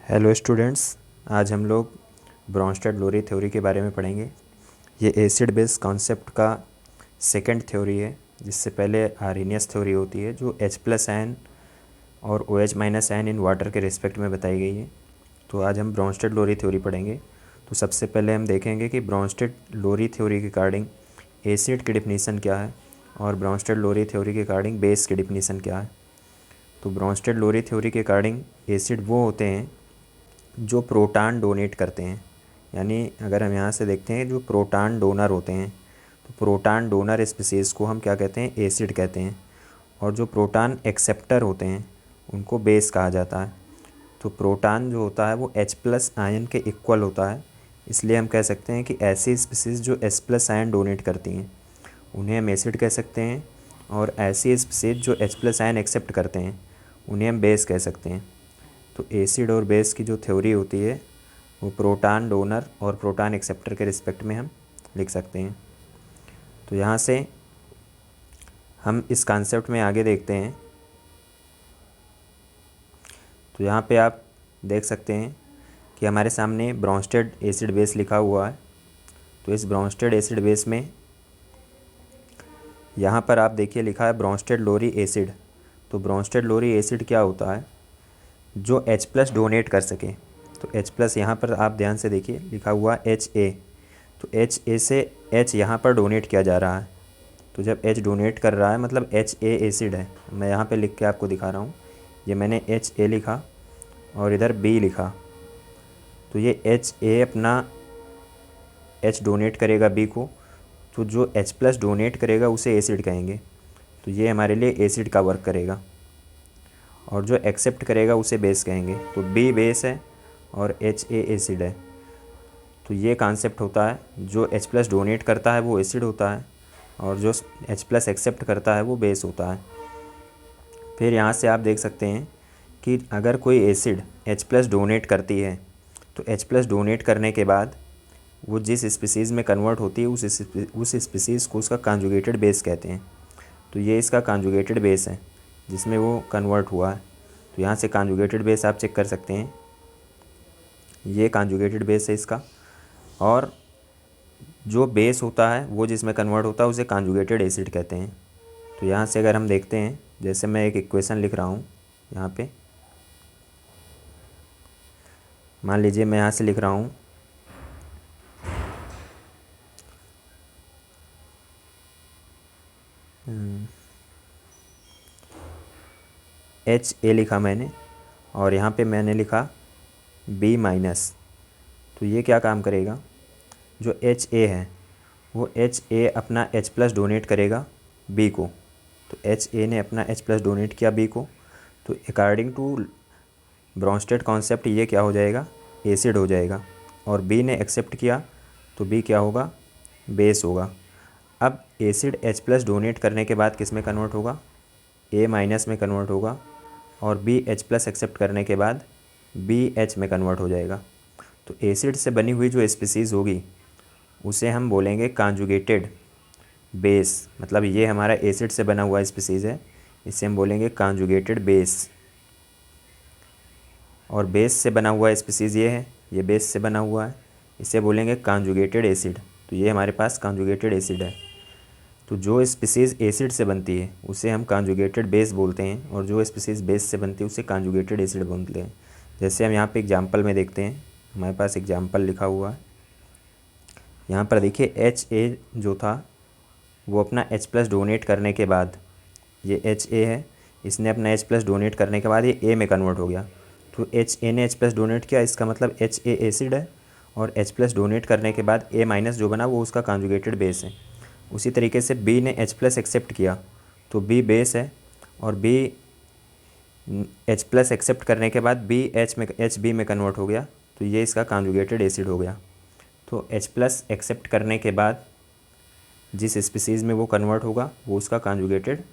Hello students, आज हम लोग ब्रोंस्टेड-लोरी थ्योरी के बारे में पढ़ेंगे। ये एसिड बेस कॉन्सेप्ट का सेकंड थ्योरी है, जिससे पहले आर्हेनियस थ्योरी होती है जो H+आयन और OH- आयन इन वाटर के रिस्पेक्ट में बताई गई है। तो आज हम ब्रोंस्टेड-लोरी थ्योरी पढ़ेंगे। तो सबसे पहले हम देखेंगे कि ब्रोंस्टेड-लोरी थ्योरी के अकॉर्डिंग एसिड की डिफिनीसन क्या है और ब्रोंस्टेड-लोरी थ्योरी के अकॉर्डिंग बेस की डिफिनीसन क्या है। तो ब्रोंस्टेड-लोरी थ्योरी के अकॉर्डिंग एसिड वो होते हैं जो प्रोटॉन डोनेट करते हैं, यानी अगर हम यहाँ से देखते हैं जो प्रोटॉन डोनर होते हैं, तो प्रोटॉन डोनर स्पीसीज़ को हम क्या कहते हैं, एसिड कहते हैं। और जो प्रोटॉन एक्सेप्टर होते हैं उनको बेस कहा जाता है। तो प्रोटॉन जो होता है वो H+ आयन के इक्वल होता है, इसलिए हम कह सकते हैं कि ऐसी स्पीसीज़ जो H+ आयन डोनेट करती हैं उन्हें हम एसिड कह सकते हैं, और ऐसी स्पीसीज़ जो H+ आयन एक्सेप्ट करते हैं उन्हें हम बेस कह सकते हैं। तो एसिड और बेस की जो थ्योरी होती है वो प्रोटॉन डोनर और प्रोटॉन एक्सेप्टर के रिस्पेक्ट में हम लिख सकते हैं। तो यहाँ से हम इस कॉन्सेप्ट में आगे देखते हैं। तो यहाँ पे आप देख सकते हैं कि हमारे सामने ब्रोंस्टेड एसिड बेस लिखा हुआ है। तो इस ब्रोंस्टेड एसिड बेस में यहाँ पर आप देखिए लिखा है ब्रोंस्टेड-लोरी एसिड। तो ब्रोंस्टेड-लोरी एसिड क्या होता है, जो H+ डोनेट कर सके। तो H+ यहाँ पर आप ध्यान से देखिए लिखा हुआ HA। तो HA से H यहाँ पर डोनेट किया जा रहा है। तो जब H डोनेट कर रहा है मतलब HA एसिड है। मैं यहाँ पे लिख के आपको दिखा रहा हूँ, ये मैंने HA लिखा और इधर B लिखा। तो ये HA अपना H डोनेट करेगा B को, तो जो H+ डोनेट करेगा उसे एसिड कहेंगे। तो ये हमारे लिए एसिड का वर्क करेगा, और जो एक्सेप्ट करेगा उसे बेस कहेंगे। तो B बेस है और HA एसिड है। तो ये कॉन्सेप्ट होता है, जो H+ डोनेट करता है वो एसिड होता है और जो H+ एक्सेप्ट करता है वो बेस होता है। फिर यहाँ से आप देख सकते हैं कि अगर कोई एसिड H+ डोनेट करती है तो H+ डोनेट करने के बाद वो जिस स्पीसीज़ में कन्वर्ट होती है उस स्पीसीज़ को उसका कॉन्जुगेटेड बेस कहते हैं। तो ये इसका कॉन्जुगेटेड बेस है जिसमें वो कन्वर्ट हुआ है। तो यहाँ से कॉन्जुगेटेड बेस आप चेक कर सकते हैं, ये कॉन्जुगेटेड बेस है इसका। और जो बेस होता है वो जिसमें कन्वर्ट होता है उसे कॉन्जुगेटेड एसिड कहते हैं। तो यहाँ से अगर हम देखते हैं, जैसे मैं एक इक्वेशन लिख रहा हूँ यहाँ पे, मान लीजिए मैं यहाँ से लिख रहा हूँ HA लिखा मैंने और यहाँ पे मैंने लिखा B-। तो ये क्या काम करेगा, जो HA है वो HA अपना H+ डोनेट करेगा B को। तो HA ने अपना H+ डोनेट किया B को, तो अकॉर्डिंग टू ब्रोंस्टेड कॉन्सेप्ट ये क्या हो जाएगा, एसिड हो जाएगा। और B ने एक्सेप्ट किया तो B क्या होगा, बेस होगा। अब एसिड H+ डोनेट करने के बाद किस में कन्वर्ट होगा, A- में कन्वर्ट होगा, और B H+ एक्सेप्ट करने के बाद BH में कन्वर्ट हो जाएगा। तो एसिड से बनी हुई जो स्पीसीज़ होगी उसे हम बोलेंगे कॉन्जुगेटेड बेस। मतलब ये हमारा एसिड से बना हुआ स्पीसीज़ है, इसे हम बोलेंगे कॉन्जुगेटेड बेस। और बेस से बना हुआ स्पीसीज़ ये है, ये बेस से बना हुआ है, इसे बोलेंगे कॉन्जुगेटेड एसिड। तो ये हमारे पास कॉन्जुगेटेड एसिड है। तो जो स्पीसीज़ एसिड से बनती है उसे हम कॉन्जुगेटेड बेस बोलते हैं, और जो स्पीसीज़ बेस से बनती है उसे कॉन्जुगेटेड एसिड बोलते हैं। जैसे हम यहाँ पे एग्जांपल में देखते हैं, हमारे पास एग्जांपल लिखा हुआ है यहाँ पर देखिए, HA जो था वो अपना H+ डोनेट करने के बाद, ये HA है, इसने अपना H+ डोनेट करने के बाद ये A में कन्वर्ट हो गया। तो HA ने H+ डोनेट किया, इसका मतलब HA एसिड है, और H+ डोनेट करने के बाद A- जो बना वो उसका कॉन्जुगेटेड बेस है। उसी तरीके से B ने H+ एक्सेप्ट किया तो B बेस है, और B H+ एक्सेप्ट करने के बाद HB में कन्वर्ट हो गया, तो ये इसका कॉन्जुगेटेड एसिड हो गया। तो H+ एक्सेप्ट करने के बाद जिस स्पीसीज़ में वो कन्वर्ट होगा वो उसका कॉन्जुगेटेड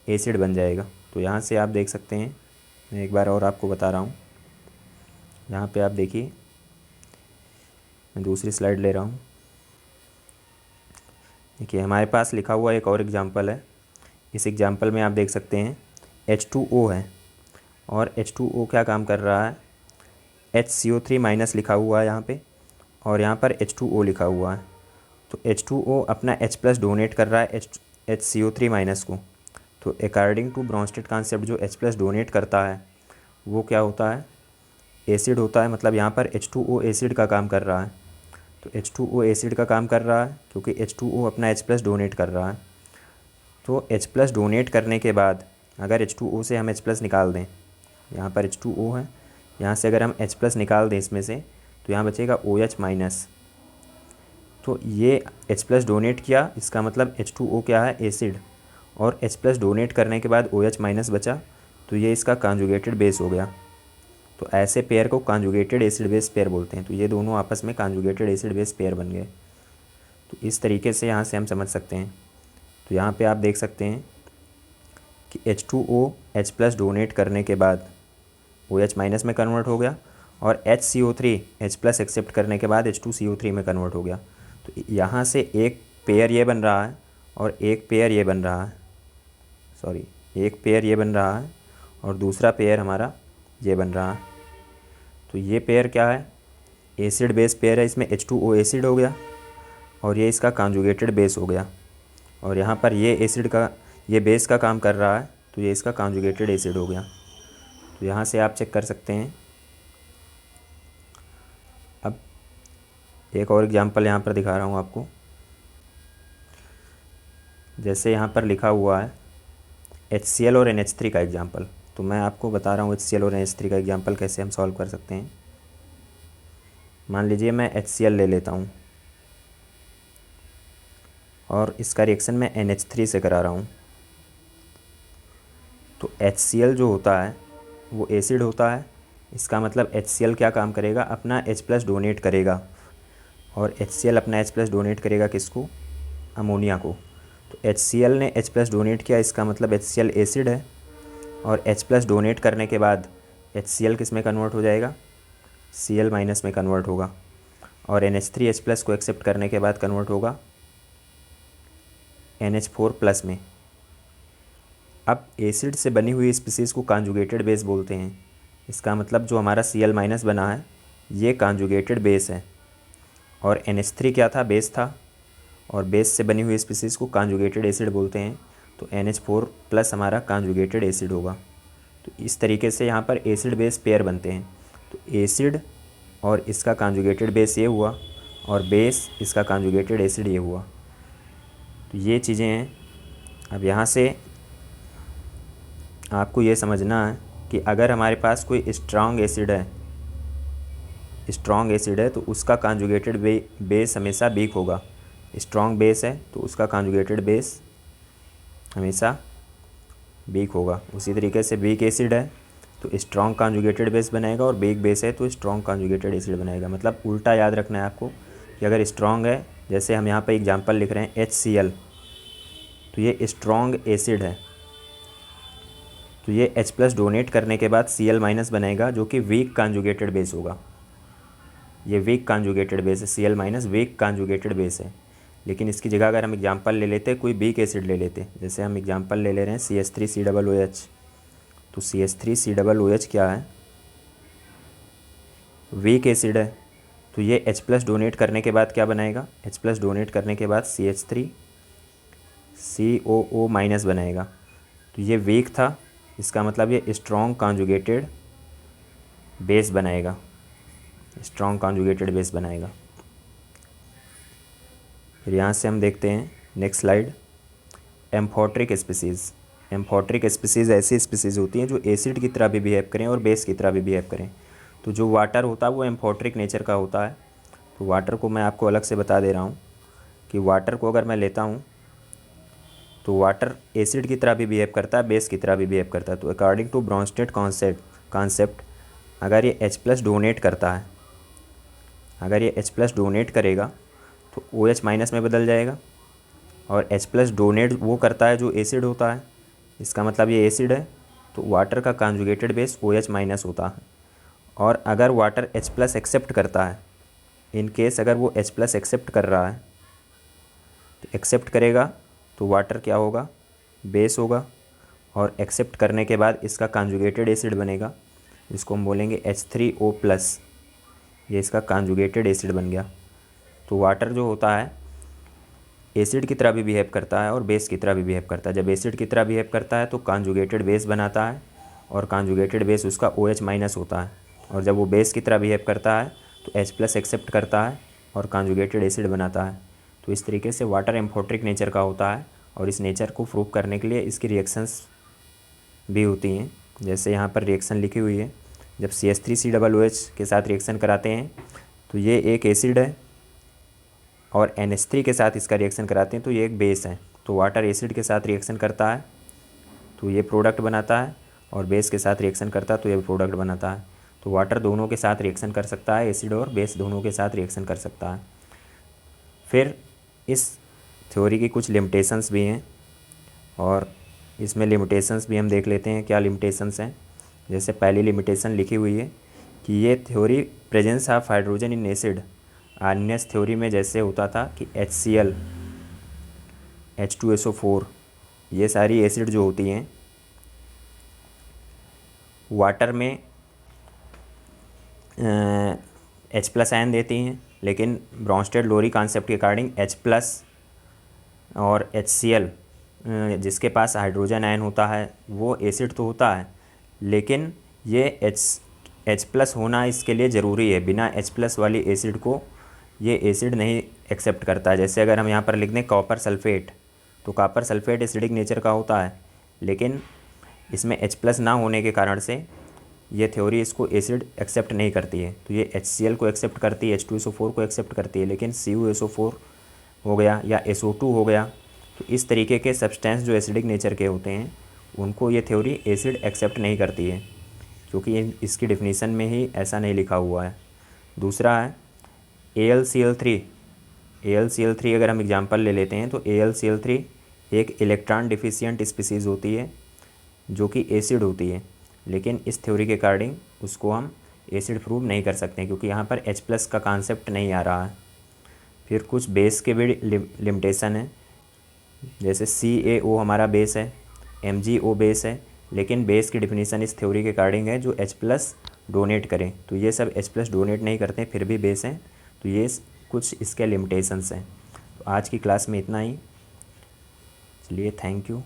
एसिड बन जाएगा। तो यहाँ से आप देख सकते हैं, मैं एक बार और आपको बता रहा हूँ। यहाँ पे आप देखिए, मैं दूसरी स्लाइड ले रहा हूँ। देखिए हमारे पास लिखा हुआ एक और एग्जांपल है। इस एग्जांपल में आप देख सकते हैं H2O है, और H2O क्या काम कर रहा है, HCO3 माइनस लिखा हुआ है यहाँ पे, और यहाँ पर H2O लिखा हुआ है। तो H2O अपना H प्लस डोनेट कर रहा है HCO3 माइनस को। तो अकॉर्डिंग टू ब्रोंस्टेड कॉन्सेप्ट जो H प्लस डोनेट करता है वो क्या होता है, एसिड होता है। मतलब यहाँ पर H2O एसिड का काम कर रहा है। तो H2O एसिड का काम कर रहा है क्योंकि H2O अपना H प्लस डोनेट कर रहा है। तो H प्लस डोनेट करने के बाद अगर H2O से हम H प्लस निकाल दें, यहाँ पर H2O है, यहाँ से अगर हम H प्लस निकाल दें इसमें से, तो यहाँ बचेगा OH माइनस। तो ये H प्लस डोनेट किया, इसका मतलब H2O क्या है, एसिड, और H प्लस डोनेट करने के बाद OH माइनस बचा, तो ये इसका कॉन्जुगेटेड बेस हो गया। तो ऐसे पेयर को कॉन्जुगेटेड एसिड बेस पेयर बोलते हैं। तो ये दोनों आपस में कॉन्जुगेटेड एसिड बेस पेयर बन गए। तो इस तरीके से यहाँ से हम समझ सकते हैं। तो यहाँ पे आप देख सकते हैं कि H2O H प्लस डोनेट करने के बाद OH माइनस में कन्वर्ट हो गया, और HCO3 H प्लस एक्सेप्ट करने के बाद H2CO3 में कन्वर्ट हो गया। तो यहाँ से एक पेयर ये बन रहा है और एक पेयर ये बन रहा है, सॉरी, एक पेयर ये बन रहा है और दूसरा पेयर हमारा ये बन रहा है। तो ये पेयर क्या है, एसिड बेस पेयर है। इसमें H2O एसिड हो गया और ये इसका कॉन्जुगेटेड बेस हो गया, और यहाँ पर ये एसिड का, ये बेस का काम कर रहा है, तो ये इसका कॉन्जुगेटेड एसिड हो गया। तो यहाँ से आप चेक कर सकते हैं। अब एक और एग्जांपल यहाँ पर दिखा रहा हूँ आपको। जैसे यहाँ पर लिखा हुआ है HCl और NH3 का एग्जांपल, तो मैं आपको बता रहा हूँ HCl और NH3 का एग्जांपल कैसे हम सॉल्व कर सकते हैं। मान लीजिए मैं HCl ले लेता हूँ और इसका रिएक्शन मैं NH3 से करा रहा हूँ। तो HCl जो होता है वो एसिड होता है। इसका मतलब HCl क्या काम करेगा, अपना H प्लस डोनेट करेगा, और HCl अपना H प्लस डोनेट करेगा किसको, अमोनिया को। तो HCl ने H प्लस डोनेट किया, इसका मतलब HCl एसिड है, और H प्लस डोनेट करने के बाद HCl किस में कन्वर्ट हो जाएगा, Cl माइनस में कन्वर्ट होगा, और NH3 H प्लस को एक्सेप्ट करने के बाद कन्वर्ट होगा NH4 प्लस में। अब एसिड से बनी हुई स्पीसीज़ को कॉन्जुगेटेड बेस बोलते हैं। इसका मतलब जो हमारा Cl माइनस बना है ये कॉन्जुगेटेड बेस है, और NH3 क्या था, बेस था, और बेस से बनी हुई स्पीसीज़ को कॉन्जुगेटेड एसिड बोलते हैं। तो NH4 प्लस हमारा कॉन्जुगेटेड एसिड होगा। तो इस तरीके से यहाँ पर एसिड बेस पेयर बनते हैं। तो एसिड और इसका कॉन्जुगेटेड बेस ये हुआ, और बेस इसका कॉन्जुगेटेड एसिड ये हुआ। तो ये चीज़ें हैं। अब यहाँ से आपको ये समझना है कि अगर हमारे पास कोई स्ट्रॉन्ग एसिड है तो उसका कॉन्जुगेटेड बेस हमेशा वीक होगा। स्ट्रॉन्ग बेस है तो उसका कॉन्जुगेटेड बेस हमेशा वीक होगा। उसी तरीके से वीक एसिड है तो स्ट्रॉन्ग कॉन्जुगेटेड बेस बनाएगा, और वीक बेस है तो स्ट्रॉन्ग कॉन्जुगेटेड एसिड बनाएगा। मतलब उल्टा याद रखना है आपको कि अगर स्ट्रॉन्ग है, जैसे हम यहाँ पर एग्जांपल लिख रहे हैं HCl, तो ये स्ट्रॉन्ग एसिड है, तो ये H प्लस डोनेट करने के बाद Cl माइनस बनेगा जो कि वीक कॉन्जुगेटेड बेस होगा। ये वीक कॉन्जुगेटेड बेस है, Cl minus weak conjugated base है। लेकिन इसकी जगह अगर हम एग्जांपल ले लेते, कोई वीक एसिड ले लेते, जैसे हम एग्जांपल ले रहे हैं CH3COOH, तो CH3COOH क्या है, वीक एसिड है। तो ये H प्लस डोनेट करने के बाद क्या बनाएगा, H प्लस डोनेट करने के बाद CH3COO माइनस बनाएगा। तो ये वीक था, इसका मतलब ये स्ट्रॉन्ग कॉन्जुगेटेड बेस बनाएगा, स्ट्रॉन्ग कॉन्जुगेटेड बेस बनाएगा। फिर यहाँ से हम देखते हैं next slide, amphoteric species. Amphoteric species ऐसी स्पीसीज़ होती हैं जो एसिड की तरह भी बिहेव करें और बेस की तरह भी बिहेव करें। तो जो वाटर होता है वो एम्फोट्रिक नेचर का होता है। तो वाटर को मैं आपको अलग से बता दे रहा हूँ कि वाटर को अगर मैं लेता हूँ तो वाटर एसिड की तरह भी बिहेव करता है, बेस की तरह भी बिहेव करता है। तो अकॉर्डिंग टू ब्रोंस्टेड कॉन्सेप्ट अगर ये H प्लस डोनेट करता है, अगर ये H प्लस डोनेट करेगा तो OH माइनस में बदल जाएगा, और H प्लस डोनेट वो करता है जो एसिड होता है। इसका मतलब ये एसिड है तो वाटर का कॉन्जुगेटेड बेस OH माइनस होता है। और अगर वाटर H प्लस एक्सेप्ट करता है, इन केस अगर वो H प्लस एक्सेप्ट कर रहा है, तो एक्सेप्ट करेगा तो वाटर क्या होगा, बेस होगा, और एक्सेप्ट करने के बाद इसका कॉन्जुगेटेड एसिड बनेगा। जिसको हम बोलेंगे H3O+, ये इसका कॉन्जुगेटेड एसिड बन गया। तो वाटर जो होता है एसिड की तरह भी बिहेव करता है और बेस की तरह भी बिहेव करता है। जब एसिड की तरह बिहेव करता है तो कॉन्जुगेटेड बेस बनाता है और कॉन्जुगेटेड बेस उसका OH- होता है, और जब वो बेस की तरह बिहेव करता है तो H+ एक्सेप्ट करता है और कॉन्जुगेटेड एसिड बनाता है। तो इस तरीके से वाटर एम्फोट्रिक नेचर का होता है, और इस नेचर को प्रूव करने के लिए इसकी रिएक्शंस भी होती हैं। जैसे यहाँ पर रिएक्शन लिखी हुई है, जब CH3COOH के साथ रिएक्शन कराते हैं तो ये एक एसिड है, और NH3 के साथ इसका रिएक्शन कराते हैं तो ये एक बेस है। तो वाटर एसिड के साथ रिएक्शन करता है तो ये प्रोडक्ट बनाता है, और बेस के साथ रिएक्शन करता है तो ये प्रोडक्ट बनाता है। तो वाटर दोनों के साथ रिएक्शन कर सकता है, एसिड और बेस दोनों के साथ रिएक्शन कर सकता है। फिर इस थ्योरी की कुछ लिमिटेशंस भी हैं, और इसमें लिमिटेशंस भी हम देख लेते हैं क्या लिमिटेशंस हैं। जैसे पहली लिमिटेशन लिखी हुई है कि ये theory presence of hydrogen in acid. Arrhenius theory में जैसे होता था कि HCl, H2SO4, ये सारी एसिड जो होती हैं वाटर में H+ आयन देती हैं, लेकिन ब्रॉन्स्टेड लोरी कॉन्सेप्ट के अकॉर्डिंग H+ और HCl जिसके पास हाइड्रोजन आयन होता है वो एसिड तो होता है, लेकिन ये H+ होना इसके लिए ज़रूरी है। बिना H+ वाली एसिड को ये एसिड नहीं एक्सेप्ट करता है। जैसे अगर हम यहाँ पर लिख दें कॉपर सल्फेट, तो कॉपर सल्फेट एसिडिक नेचर का होता है, लेकिन इसमें H+ ना होने के कारण से ये थ्योरी इसको एसिड एक्सेप्ट नहीं करती है। तो ये HCl को एक्सेप्ट करती है, H2SO4 को एक्सेप्ट करती है, लेकिन CuSO4 हो गया या SO2 हो गया, तो इस तरीके के सब्सटेंस जो एसिडिक नेचर के होते हैं उनको ये थ्योरी एसिड एक्सेप्ट नहीं करती है, क्योंकि इसकी डिफिनीसन में ही ऐसा नहीं लिखा हुआ है। दूसरा है AlCl3। AlCl3 अगर हम एग्जांपल ले लेते हैं तो AlCl3 एक इलेक्ट्रॉन डिफिशिएंट स्पीसीज़ होती है जो कि एसिड होती है, लेकिन इस थ्योरी के अकॉर्डिंग उसको हम एसिड प्रूव नहीं कर सकते क्योंकि यहाँ पर H+ का कॉन्सेप्ट नहीं आ रहा है। फिर कुछ बेस के भी लिमिटेशन है, जैसे CaO हमारा बेस है, MgO बेस है, लेकिन बेस की डिफिनीसन इस थ्योरी के अकॉर्डिंग है जो H+ डोनेट करें, तो ये सब H+ डोनेट नहीं करते फिर भी बेस हैं। तो ये कुछ इसके लिमिटेशंस हैं। तो आज की क्लास में इतना ही। चलिए, थैंक यू।